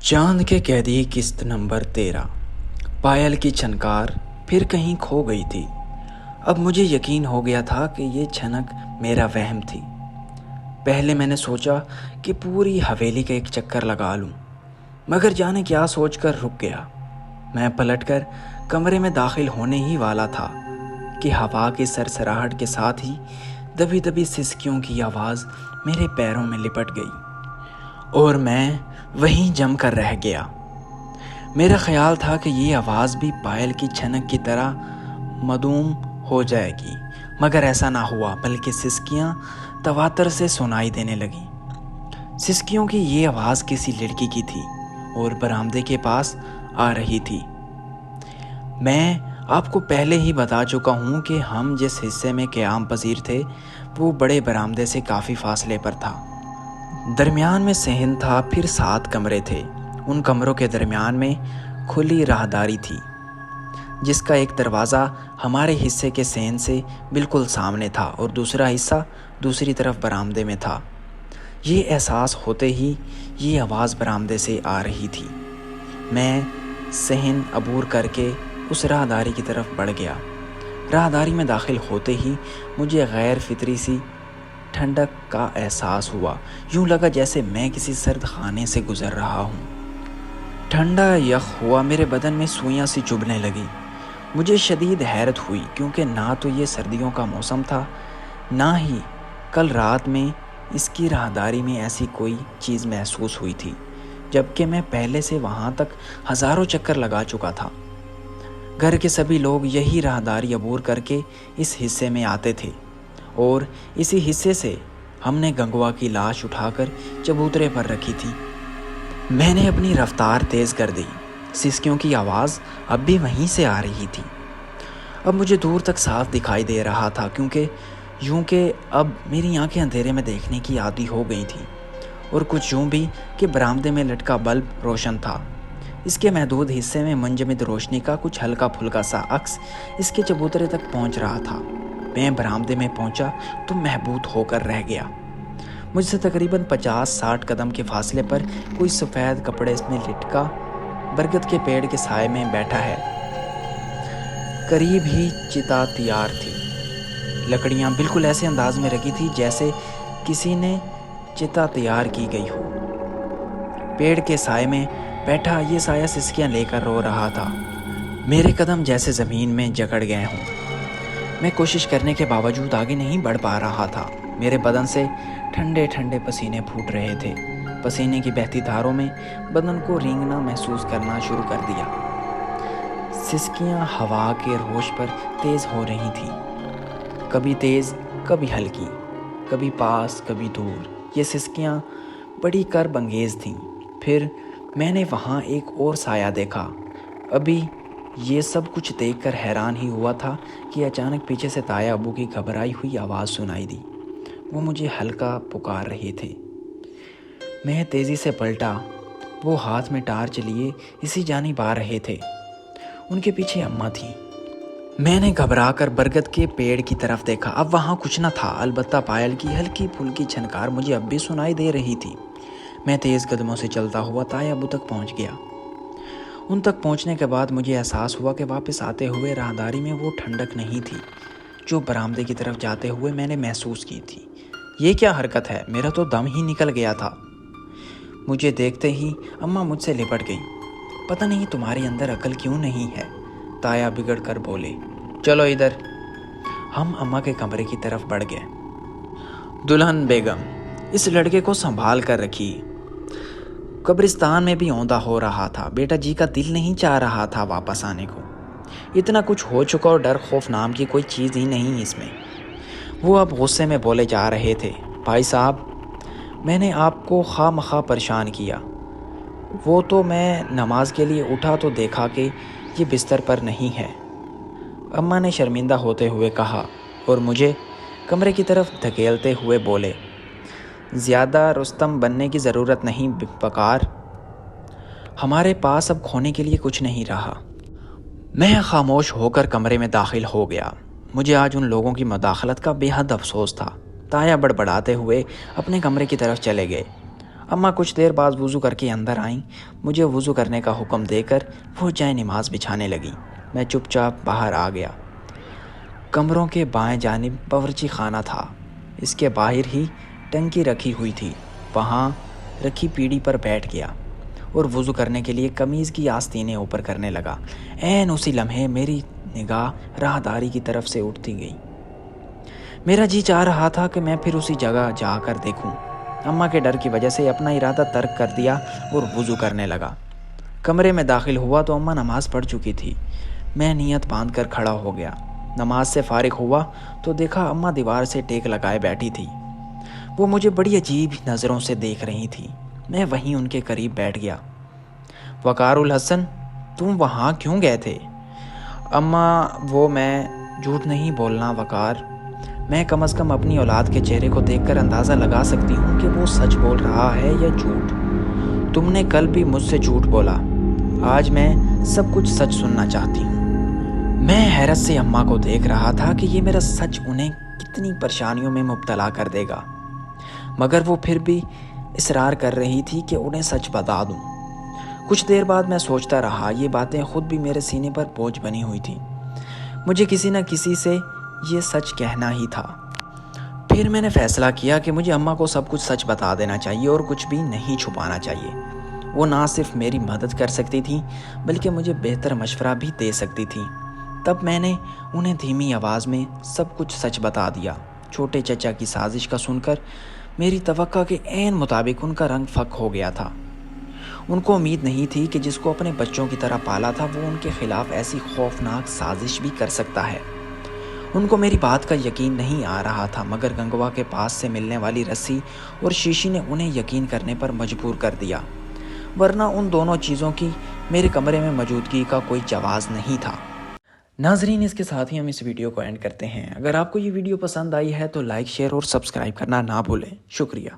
चांद के कैदी किस्त नंबर 13। पायल की छनकार फिर कहीं खो गई थी। अब मुझे यकीन हो गया था कि ये छनक मेरा वहम थी। पहले मैंने सोचा कि पूरी हवेली का एक चक्कर लगा लूं, मगर जाने क्या सोचकर रुक गया। मैं पलटकर कमरे में दाखिल होने ही वाला था कि हवा की सरसराहट के साथ ही दबी दबी सिसकियों की आवाज़ मेरे पैरों में लिपट गई और मैं वहीं जम कर रह गया। मेरा ख्याल था कि ये आवाज़ भी पायल की छनक की तरह मदूम हो जाएगी, मगर ऐसा ना हुआ, बल्कि सिसकियां तवातर से सुनाई देने लगी। सिसकियों की ये आवाज़ किसी लड़की की थी और बरामदे के पास आ रही थी। मैं आपको पहले ही बता चुका हूँ कि हम जिस हिस्से में क़याम पज़ीर थे वो बड़े बरामदे से काफ़ी फासले पर था। दरमियान में सहन था, फिर 7 कमरे थे। उन कमरों के दरमियान में खुली राहदारी थी जिसका एक दरवाज़ा हमारे हिस्से के सहन से बिल्कुल सामने था और दूसरा हिस्सा दूसरी तरफ बरामदे में था। ये एहसास होते ही ये आवाज़ बरामदे से आ रही थी। मैं सहन अबूर करके उस राहदारी की तरफ बढ़ गया। राहदारी में दाखिल होते ही मुझे गैर फितरी सी ठंडक का एहसास हुआ। यूं लगा जैसे मैं किसी सर्द खाने से गुजर रहा हूँ। ठंडा यख हुआ, मेरे बदन में सुइयां सी चुभने लगी। मुझे शदीद हैरत हुई, क्योंकि ना तो ये सर्दियों का मौसम था, ना ही कल रात में इसकी राहदारी में ऐसी कोई चीज़ महसूस हुई थी, जबकि मैं पहले से वहाँ तक हज़ारों चक्कर लगा चुका था। घर के सभी लोग यही राहदारी अबूर करके इस हिस्से में आते थे और इसी हिस्से से हमने गंगवा की लाश उठाकर चबूतरे पर रखी थी। मैंने अपनी रफ्तार तेज़ कर दी। सिसकियों की आवाज़ अब भी वहीं से आ रही थी। अब मुझे दूर तक साफ दिखाई दे रहा था, क्योंकि यूं कि अब मेरी आंखें अंधेरे में देखने की आदी हो गई थी, और कुछ यूं भी कि बरामदे में लटका बल्ब रोशन था। इसके महदूद हिस्से में मुंजमद रोशनी का कुछ हल्का फुल्का सा अक्स इसके चबूतरे तक पहुंच रहा था। मैं बरामदे में पहुंचा तो महबूत होकर रह गया। मुझसे तकरीबन 50-60 कदम के फासले पर कोई सफ़ेद कपड़े में लिटका बरगद के पेड़ के साए में बैठा है। करीब ही चिता तैयार थी। लकड़ियां बिल्कुल ऐसे अंदाज में रखी थी जैसे किसी ने चिता तैयार की गई हो। पेड़ के साए में बैठा ये साया सिसकियां लेकर रो रहा था। मेरे कदम जैसे ज़मीन में जकड़ गए हों। मैं कोशिश करने के बावजूद आगे नहीं बढ़ पा रहा था। मेरे बदन से ठंडे ठंडे पसीने फूट रहे थे। पसीने की बहती धारों में बदन को रेंगना महसूस करना शुरू कर दिया। सिसकियां हवा के रोश पर तेज़ हो रही थीं, कभी तेज़, कभी हल्की, कभी पास, कभी दूर। ये सिसकियां बड़ी कर्ब अंगेज़ थीं। फिर मैंने वहाँ एक और साया देखा। अभी ये सब कुछ देखकर हैरान ही हुआ था कि अचानक पीछे से ताया अबू की घबराई हुई आवाज़ सुनाई दी। वो मुझे हल्का पुकार रहे थे। मैं तेज़ी से पलटा। वो हाथ में टार्च लिए इसी जानिब आ रहे थे। उनके पीछे अम्मा थी। मैंने घबराकर बरगद के पेड़ की तरफ देखा। अब वहाँ कुछ न था, अलबत्ता पायल की हल्की फुल्की छनकार मुझे अब भी सुनाई दे रही थी। मैं तेज़ कदमों से चलता हुआ ताया अबू तक पहुँच गया। उन तक पहुंचने के बाद मुझे एहसास हुआ कि वापस आते हुए राहदारी में वो ठंडक नहीं थी जो बरामदे की तरफ जाते हुए मैंने महसूस की थी। ये क्या हरकत है? मेरा तो दम ही निकल गया था। मुझे देखते ही अम्मा मुझसे लिपट गई। पता नहीं तुम्हारे अंदर अकल क्यों नहीं है, ताया बिगड़ कर बोले। चलो इधर। हम अम्मा के कमरे की तरफ बढ़ गए। दुल्हन बेगम, इस लड़के को संभाल कर रखिए। कब्रिस्तान में भी औंधा हो रहा था। बेटा जी का दिल नहीं चाह रहा था वापस आने को। इतना कुछ हो चुका और डर खौफ नाम की कोई चीज़ ही नहीं इसमें। वो अब गुस्से में बोले जा रहे थे। भाई साहब, मैंने आपको खामखा परेशान किया। वो तो मैं नमाज के लिए उठा तो देखा कि ये बिस्तर पर नहीं है, अम्मा ने शर्मिंदा होते हुए कहा और मुझे कमरे की तरफ धकेलते हुए बोले। ज़्यादा रुस्तम बनने की ज़रूरत नहीं बकार, हमारे पास अब खोने के लिए कुछ नहीं रहा। मैं खामोश होकर कमरे में दाखिल हो गया। मुझे आज उन लोगों की मदाखलत का बेहद अफसोस था। ताया बड़बड़ाते हुए अपने कमरे की तरफ चले गए। اماں کچھ دیر بعد وضو کر کے اندر آئیں۔ مجھے وضو کرنے کا حکم دے کر وہ جائے نماز بچھانے لگیں۔ میں چپ چاپ باہر آ گیا۔ کمروں کے بائیں جانب باورچی خانہ تھا۔ اس کے باہر ہی ٹنکی رکھی ہوئی تھی۔ وہاں رکھی پیڑھی پر بیٹھ گیا اور وضو کرنے کے لیے قمیض کی آستینیں اوپر کرنے لگا۔ عین اسی لمحے میری نگاہ راہداری کی طرف سے اٹھتی گئی۔ میرا جی چاہ رہا تھا کہ میں پھر اسی جگہ جا کر دیکھوں۔ اماں کے ڈر کی وجہ سے اپنا ارادہ ترک کر دیا اور وضو کرنے لگا۔ کمرے میں داخل ہوا تو اماں نماز پڑھ چکی تھی۔ میں نیت باندھ کر کھڑا ہو گیا۔ نماز سے فارغ ہوا تو دیکھا اماں دیوار سے ٹیک لگائے بیٹھی تھی۔ وہ مجھے بڑی عجیب نظروں سے دیکھ رہی تھی۔ میں وہیں ان کے قریب بیٹھ گیا۔ وقار الحسن، تم وہاں کیوں گئے تھے؟ اماں، وہ میں جھوٹ نہیں بولنا وقار۔ میں کم از کم اپنی اولاد کے چہرے کو دیکھ کر اندازہ لگا سکتی ہوں کہ وہ سچ بول رہا ہے یا جھوٹ۔ تم نے کل بھی مجھ سے جھوٹ بولا۔ آج میں سب کچھ سچ سننا چاہتی ہوں۔ میں حیرت سے اماں کو دیکھ رہا تھا کہ یہ میرا سچ انہیں کتنی پریشانیوں میں مبتلا کر دے گا، مگر وہ پھر بھی اصرار کر رہی تھی کہ انہیں سچ بتا دوں۔ کچھ دیر بعد میں سوچتا رہا، یہ باتیں خود بھی میرے سینے پر بوجھ بنی ہوئی تھیں۔ مجھے کسی نہ کسی سے یہ سچ کہنا ہی تھا۔ پھر میں نے فیصلہ کیا کہ مجھے اماں کو سب کچھ سچ بتا دینا چاہیے اور کچھ بھی نہیں چھپانا چاہیے۔ وہ نہ صرف میری مدد کر سکتی تھی بلکہ مجھے بہتر مشورہ بھی دے سکتی تھی۔ تب میں نے انہیں دھیمی آواز میں سب کچھ سچ بتا دیا۔ چھوٹے چچا کی سازش کا سن کر میری توقع کے عین مطابق ان کا رنگ فک ہو گیا تھا۔ ان کو امید نہیں تھی کہ جس کو اپنے بچوں کی طرح پالا تھا وہ ان کے خلاف ایسی خوفناک سازش بھی کر سکتا ہے۔ ان کو میری بات کا یقین نہیں آ رہا تھا، مگر گنگوا کے پاس سے ملنے والی رسی اور شیشی نے انہیں یقین کرنے پر مجبور کر دیا، ورنہ ان دونوں چیزوں کی میرے کمرے میں موجودگی کا کوئی جواز نہیں تھا۔ ناظرین، اس کے ساتھ ہی ہم اس ویڈیو کو اینڈ کرتے ہیں۔ اگر آپ کو یہ ویڈیو پسند آئی ہے تو لائک، شیئر اور سبسکرائب کرنا نہ بھولیں۔ شکریہ۔